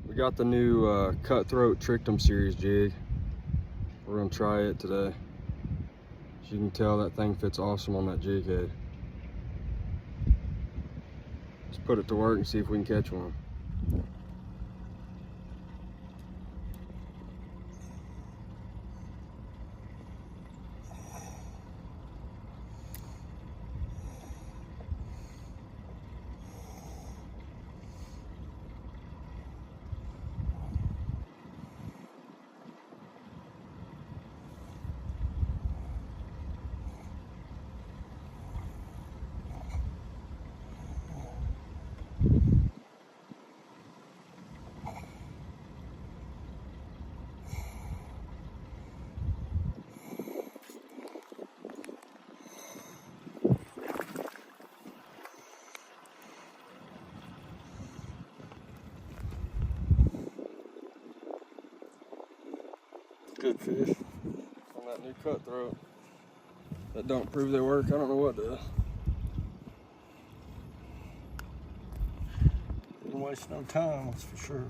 We got the new Cutthroat Trick'em series jig. We're gonna try it today. As you can tell, that thing fits awesome on that jig head. Let's put it to work and see if we can catch one. Good fish on that new Cutthroat. That don't prove they work. I don't know what does. Didn't waste no time, that's for sure.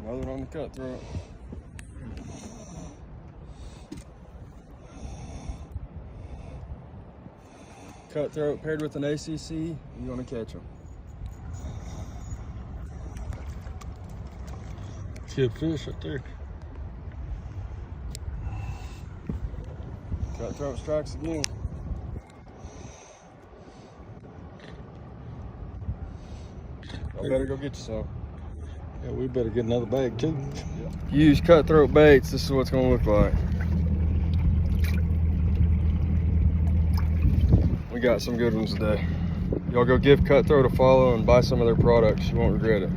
Another one on the Cutthroat. Cutthroat paired with an ACC, you're gonna catch them. Good fish right there. Cutthroat strikes again. I better go get you some. Yeah, we better get another bag too. Use Cutthroat baits, this is what it's gonna look like. We got some good ones today. Y'all go give Cutthroat a follow and buy some of their products. You won't regret it.